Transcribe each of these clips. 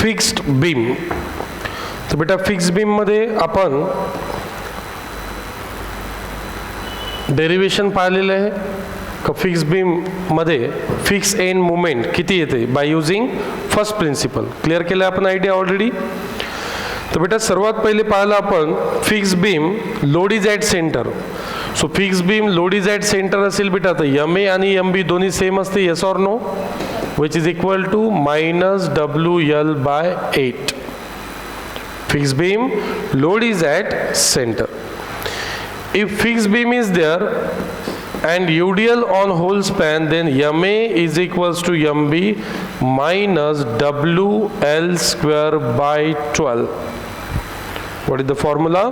Fixed beam. तर बेटा fixed beam मध्ये आपण डेरिवेशन पाहिलेलं आहे का. फिक्स बीम मध्ये फिक्स एंड मुवमेंट किती येते by using first principle. Clear केलं आपण आयडिया ऑलरेडी. तर बेटा सर्वात पहिले पाहिलं आपण fix beam load is at centre. So fix beam load is at centre असेल बेटा तर एम ए आणि एम बी दोन्ही सेम असते. Yes or no. Which is equal to -WL/8. Fix beam load is at centre. If fixed beam is there and UDL on whole span, then MA is equals to MB minus WL square by 12. What is the formula?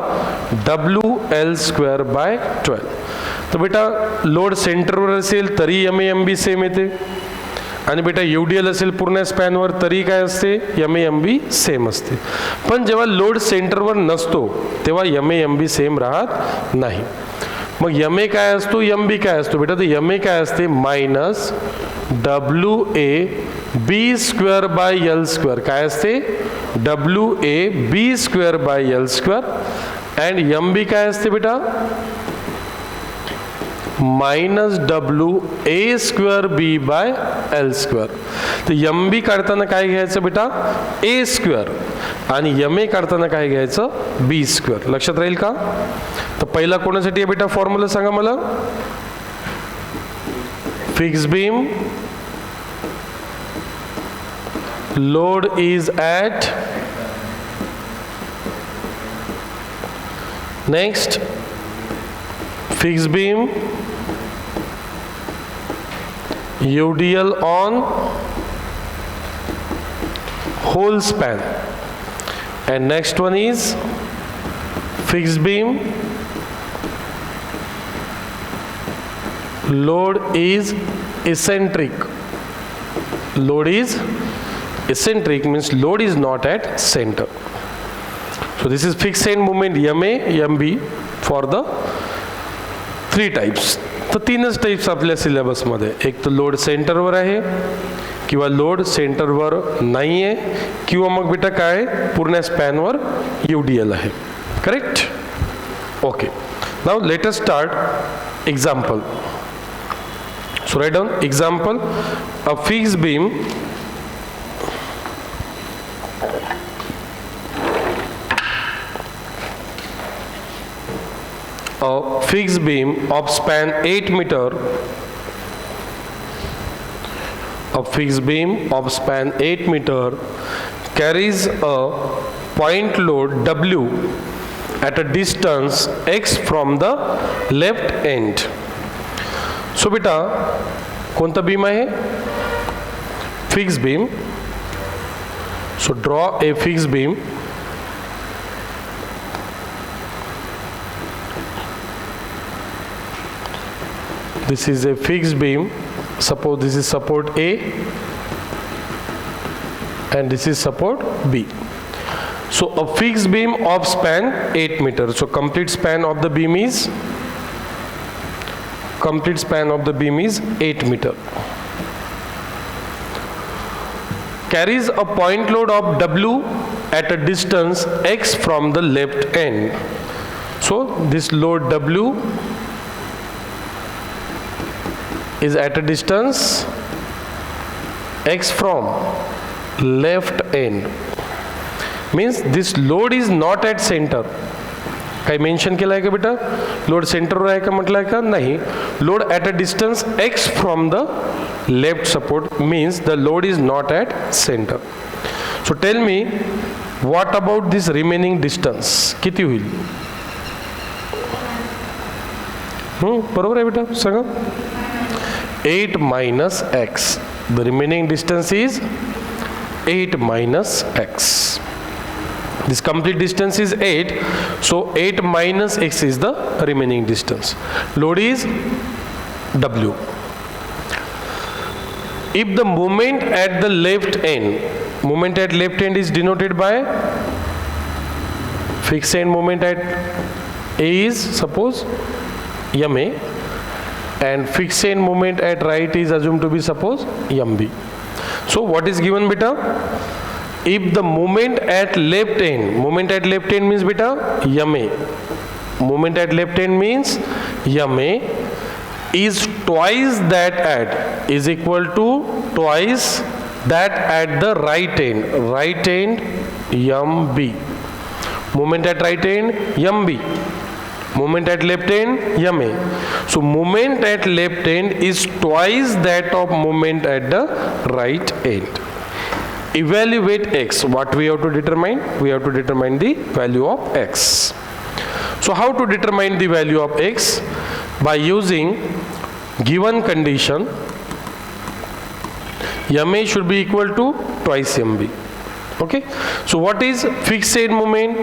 WL square by 12. तो बेटा load सेंटरवर असेल तरी MA MB same येते आणि बेटा UDL असेल पूर्ण स्पॅनवर तरी काय असते MA MB सेम असते. पण जेव्हा लोड सेंटरवर नसतो तेव्हा MA MB सेम राहत नाही. मग MA काय असतो MB काय असतो बेटा. तर MA काय असते मायनस WAB² काय असते WAB² अँड MB काय असते बेटा -WA²B/L². तर MB काढताना काय घ्यायचं बेटा A² आणि MA काढताना काय घ्यायचं B². लक्षात राहील का. तर पहिला कोणासाठी आहे बेटा फॉर्म्युला सांगा मला. Fix beam load is at next fix beam UDL on whole span, and next one is fixed beam load is eccentric. Load is eccentric means load is not at center. So this is fixed end movement MA MB for the three types. तर तीनच types आपल्या सिलेबसमध्ये. एक तर load सेंटरवर आहे किंवा load सेंटरवर नाही आहे किंवा मग बेटा काय पूर्ण स्पॅनवर UDL आहे. Correct. Okay. Now let us start example. So write down example. A fix beam a fixed beam of span 8 meter. A fixed beam of span 8 meter carries a point load W at a distance x from the left end. So बेटा कोणता beam आहे fix beam. So draw a fixed beam. This is a fixed beam. Suppose this is support A and this is support B. So a fixed beam of span 8 meter. So complete span of the beam is 8 meter. Carries a point load of W at a distance x from the left end. So this load W is at a distance x from left end. Means this load is not at center. काही mention केलं आहे का बेटा. Load सेंटरवर आहे का म्हटलं आहे का नाही. Load at a distance x from the left support means the load is not at centre. So tell me what about this remaining distance. किती होईल. बरोबर आहे बेटा सांगा. 8 minus x. The remaining distance is 8 minus x. This complete distance is 8. So 8 minus x is the remaining distance. Load is W. If the moment at the left end is denoted by fixed end moment at A is suppose MA. And fixed end moment at right is assumed to be suppose MB. So what is given beta? if the moment at left end means beta MA, moment at left end means MA is twice that at is equal to twice that at the right end MB. Moment at right end MB, moment at left end MA. So moment at left end is twice that of moment at the right end. Evaluate x. What we have to determine? We have to determine the value of x. So how to determine the value of x? By using given condition, MA should be equal to twice MB. Okay. So what is fixed end moment?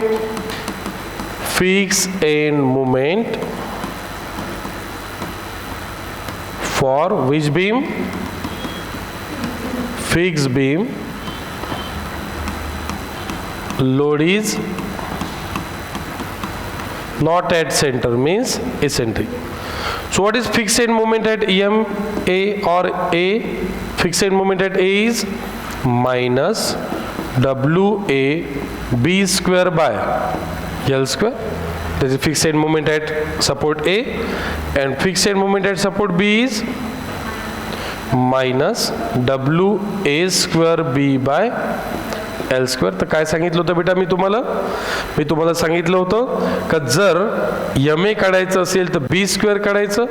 Fixed end moment for which beam? Fixed beam. Load is not at center means eccentric. So what is fixed end moment at EM A or A? Fixed end moment at A is minus WA B square by L square. That is fixed end moment at support A, and fixed end moment at support B is minus WA square B by L square. तर काय सांगितलं होतं बेटा मी तुम्हाला सांगितलं होतं का जर MA काढायचं असेल तर B स्क्वेअर काढायचं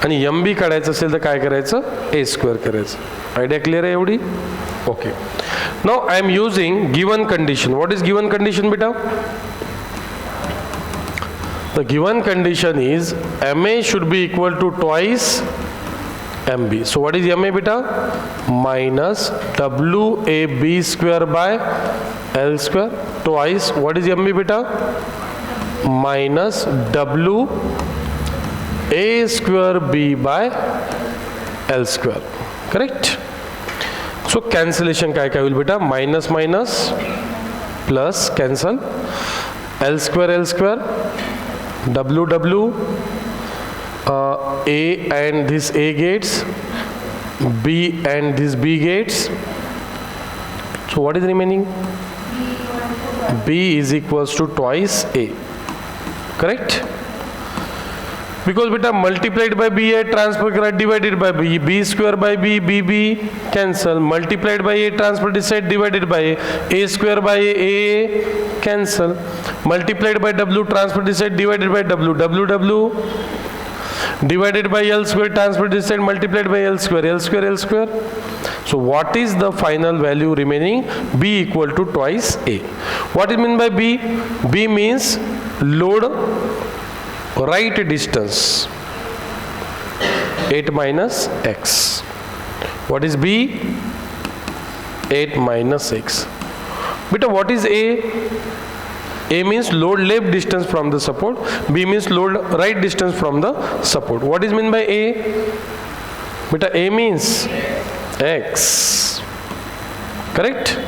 आणि MB काढायचं असेल तर काय करायचं A स्क्वेअर करायचं. आयडिया क्लिअर आहे एवढी? Okay. Now I am using given condition. What is given condition बेटा? The given condition is MA should be equal to twice MB. So what is MA beta? Minus WAB square by L square twice. What is MB beta? Minus WA square B by L square. Correct? So cancellation काय होईल बेटा? Minus minus plus cancel. L square WW A and this A gates, B and this B gates. So what is remaining? B is equals to twice A. Correct? Because beta multiplied by B A transfer divided by B, B square by B, BB cancel. Multiplied by A transfer this side divided by A square by A cancel. Multiplied by W transfer this side divided by W divided by L square transfer this side multiplied by L square. So what is the final value remaining? B equal to twice A. What is mean by B? B means load right distance 8 minus x. What is B? 8 minus x. Beta, what is A? A means load left distance from the support. B means load right distance from the support. What is mean by A? Beta, A means x. Correct?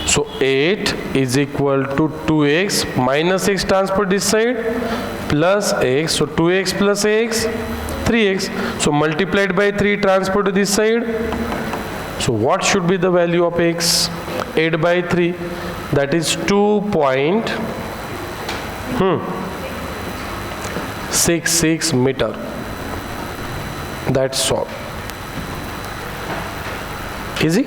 So 8 is equal to 2x minus x transfer this side plus x. So 2x plus x 3x. So multiplied by 3 transfer to this side. So what should be the value of x? 8 by 3, that is 2.66 meter. That's all. Easy?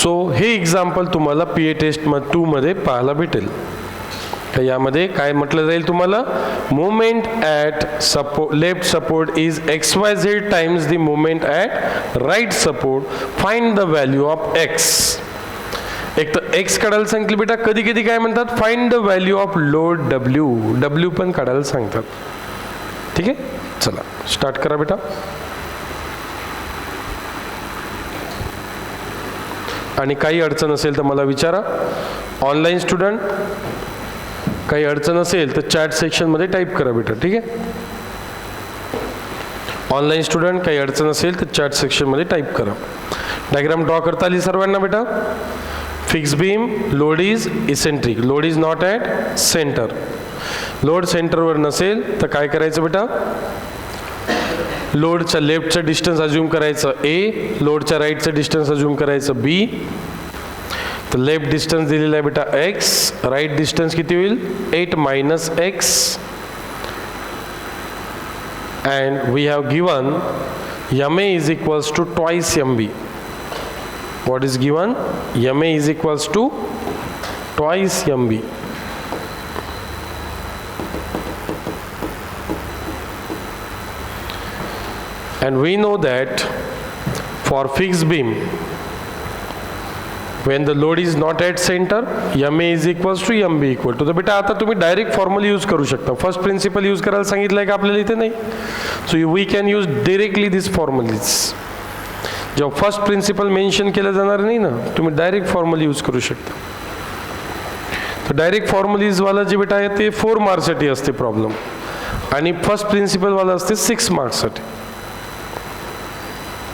So हे example तुम्हाला PA test 2 मध्ये पाहायला भेटेल. तर यामध्ये काय म्हटलं जाईल तुम्हाला? Moment at left support is XYZ times the moment at right support. Find the value of x. एक तर x काढायला सांगितलं बेटा. कधी कधी काय म्हणतात? Find the value of load W पण काढायला सांगतात. ठीक आहे, चला स्टार्ट करा बेटा. आणि काही अडचण असेल तर मला विचारा. ऑनलाईन स्टुडंट काही अडचण असेल तर चॅट सेक्शन मध्ये टाईप करा बेटा. ठीक आहे, ऑनलाईन स्टुडंट काही अडचण असेल तर चॅट सेक्शन मध्ये टाईप करा. डायग्राम ड्रॉ करता आली सर्वांना बेटा? Fix beam, load is eccentric, load is not at center. Load सेंटरवर नसेल तर काय करायचं बेटा? लोडच्या लेफ्टचं डिस्टन्स अज्यूम करायचं A, लोडच्या राईटचं डिस्टन्स अज्यूम करायचं B. तर लेफ्ट डिस्टन्स दिलेला आहे बेटा x, राईट डिस्टन्स किती होईल 8 minus x, and we have given MA is equals to twice MB. What is given? MA is equals to twice MB. And we know that for fixed beam, when the load is not at center, MA is equals to MB equal to. तर बेटा आता तुम्ही direct formula use करू शकता. First principal use करायला सांगितलंय का आपल्याला इथे नाही. So we can use directly this formulae. जेव्हा फर्स्ट प्रिन्सिपल मेन्शन केलं जाणार नाही ना, तुम्ही डायरेक्ट फॉर्म्युला यूज करू शकता. तर डायरेक्ट फॉर्म्युलीजवाला जे बेटा आहे ते 4 मार्क्ससाठी असते प्रॉब्लेम, आणि फर्स्ट प्रिन्सिपलवाला असते 6 मार्क्ससाठी.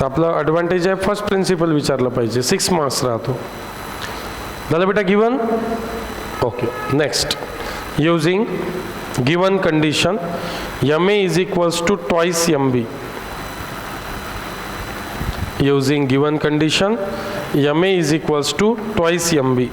तर आपला ॲडव्हान्टेज आहे फर्स्ट प्रिन्सिपल विचारलं पाहिजे, 6 मार्क्स राहतो. झालं बेटा given. Okay, next using given condition MA is equals to twice MB. Using given condition MA is equals to twice MB.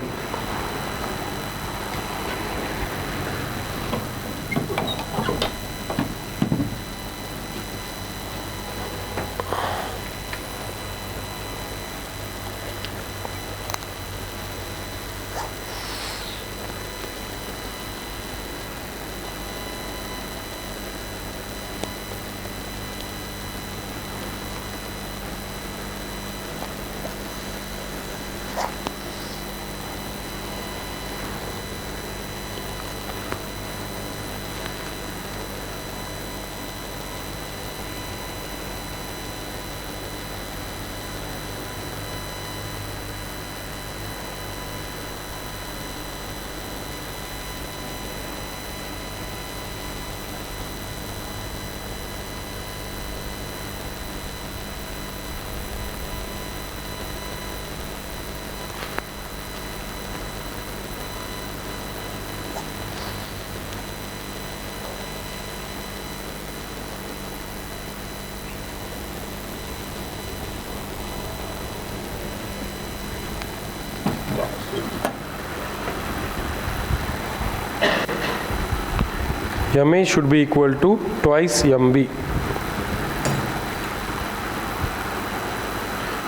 MA should be equal to twice MB.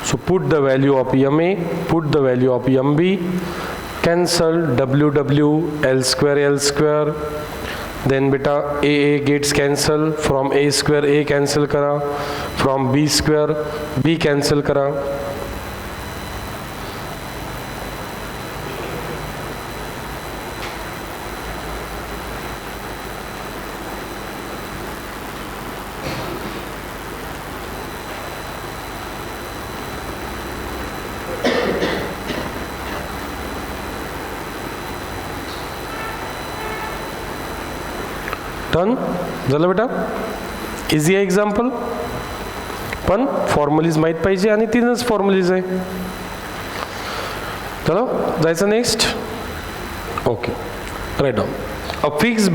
So put the value of MA, put the value of MB, cancel WW, L square, then beta AA gets cancel, from A square A cancel kara, from B square B cancel kara. Done झालं बेटा. Easy आहे example, पण फॉर्म्युलीज माहीत पाहिजे, आणि 3च फॉर्म्युलीज आहे. चलो जायचं next. Okay, right down. A fix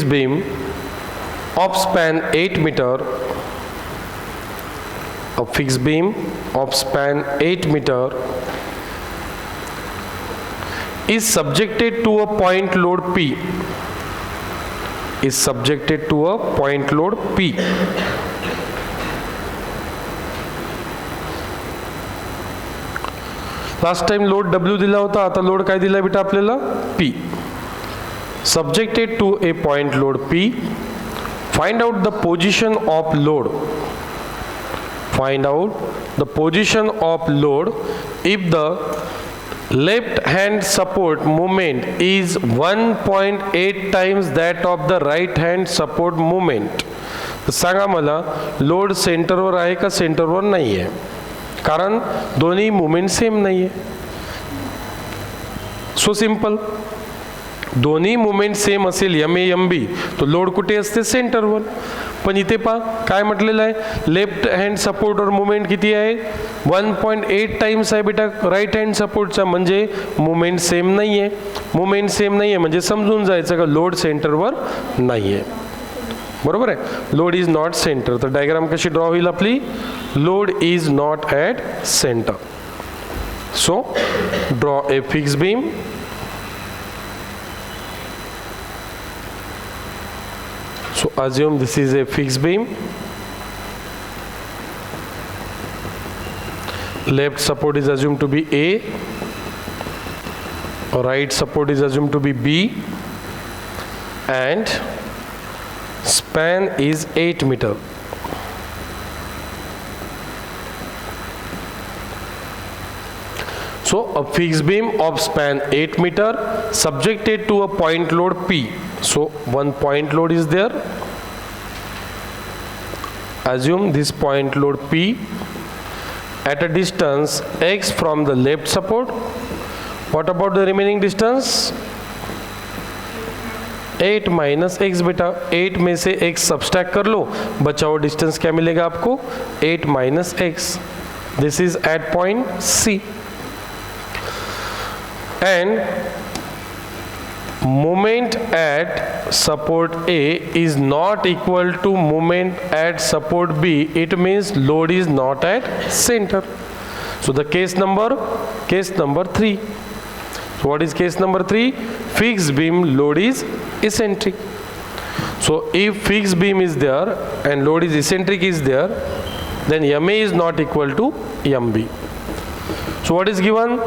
beam of span 8 meter, a fixed beam of span 8 meter is subjected to a point load P. Is subjected to a point load P. Last time load W दिला होता, आता load काय दिला बेटा आपल्याला P. Subjected to a point load P. Find out the position of load. Find out the position of load if the left hand support moment is 1.8 times that of the right hand support moment. तर सांगा मला load सेंटरवर आहे का सेंटरवर नाही आहे, कारण दोन्ही movement same नाही आहे. सो सिंपल, दोन्ही मुवमेंट सेम असेल MA MB, तो लोड कुठे असते सेंटरवर. पण इथे पहा काय म्हटलेलं आहे, लेफ्ट हँड सपोर्टवर मुवमेंट किती आहे 1.8 टाइम्स आहे बेटा राईट हँड सपोर्टचा, म्हणजे मुवमेंट सेम नाही आहे. मुवमेंट सेम नाही आहे म्हणजे समजून जायचं का लोड सेंटरवर नाही आहे. बरोबर आहे. Load is not centre. तर डायग्राम कशी ड्रॉ होईल आपली? Load is not at centre. So draw a fix beam. So assume this is a fixed beam. Left support is assumed to be A. Right support is assumed to be B. And span is 8 meter. So a fixed beam of span 8 meter subjected to a point load P. So one point load is there. Assume this point load P at a distance x from the left support. What about the remaining distance? 8 minus x बेटा. 8 में से x subtract कर लो, बचा हुआ distance क्या मिलेगा आपको? 8 minus x. This is at point C. And moment at support A is not equal to moment at support B. It means load is not at center. So the case number 3. So what is case number 3? Fixed beam load is eccentric. So if fixed beam is there and load is eccentric is there, then MA is not equal to MB. So what is given?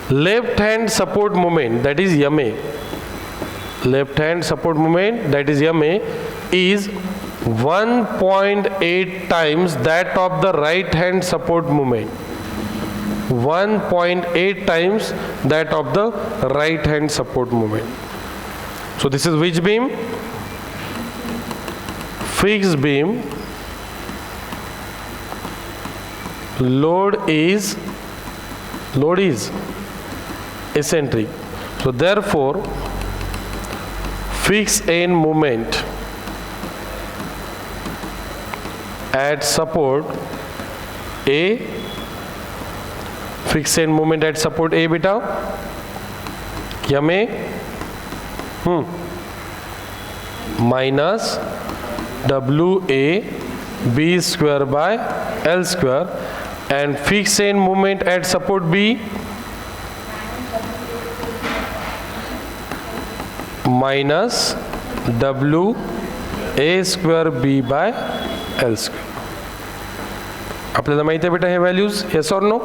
Left hand support moment, that is MA. Left hand support moment, that is MA, is 1.8 times that of the right hand support moment. 1.8 times that of the right hand support moment. So this is which beam? Fixed beam. Load is eccentric. So therefore fixed end moment at support A, fixed end moment at support A beta, MA minus WA B square by L square, and fixed end moment at support B minus W A square B by L square. आपल्याला माहिती आहे बेटा हे values? yes or no?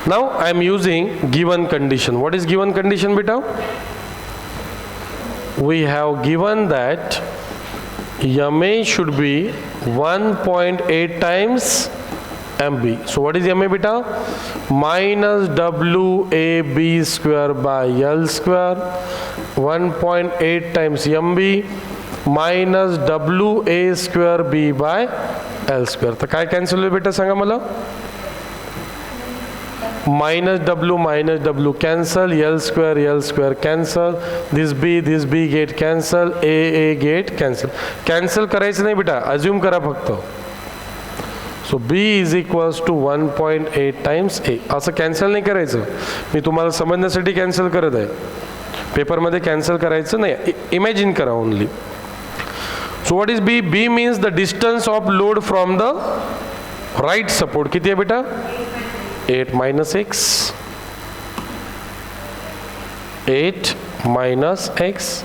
Now I am using given condition. What is given condition beta? We have given that MA should be 1.8 times MB. So what is MA beta? Minus WAB square by L square. 1.8 times MB minus WA square B by L square. तर काय cancel होईल बेटा सांगा मला? minus W cancel, L square cancel, this B get cancel, A get cancel. Cancel करायचं नाही बेटा, assume करा फक्त. So B is equals to 1.8 times A. असं कॅन्सल नाही करायचं, मी तुम्हाला समजण्यासाठी कॅन्सल करत आहे. पेपरमध्ये कॅन्सल करायचं नाही, इमॅजिन करा only. So what is B? B means the distance of load from the right support. किती आहे बेटा? 8 minus x. 8 minus x.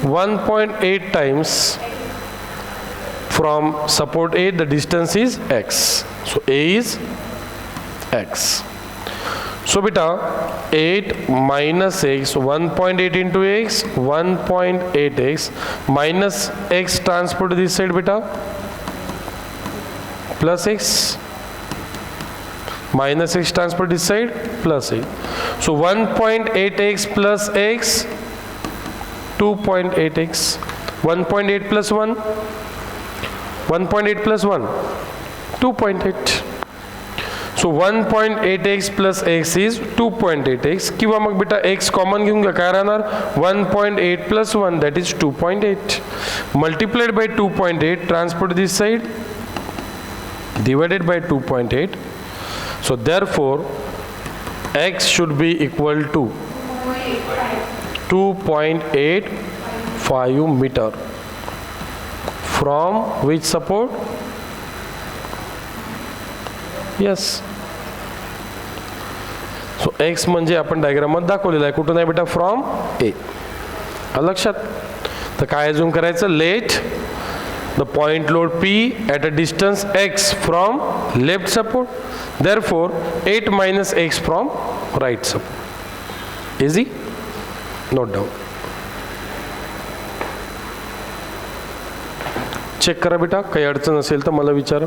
1.8 times from support A, the distance is x. So A is x. So beta 8 minus x, 1.8 into x, 1.8x minus x transfer to this side beta, plus x, minus x transfer this side, plus x. So 1.8x plus x, 2.8x, 1.8 plus 1, 1.8 plus 1, 2.8. So 1.8x plus x is 2.8x. किंवा मग बेटा x common घेऊन घ्या, काय राहणार? 1.8 plus 1, that is 2.8 multiplied by 2.8, transfer to this side, divided by 2.8. So therefore x should be equal to 2.85 meter. From which support? Yes. So x म्हणजे आपण डायग्रामात दाखवलेलं आहे. कुठून आहे बेटा? फ्रॉम ए. लक्षात. तर काय अजून करायचं? Let the point load P at a distance x from left support. Therefore 8 minus x from right support. Easy? Note down. Check करा बेटा, काही अडचण असेल तर मला विचारा.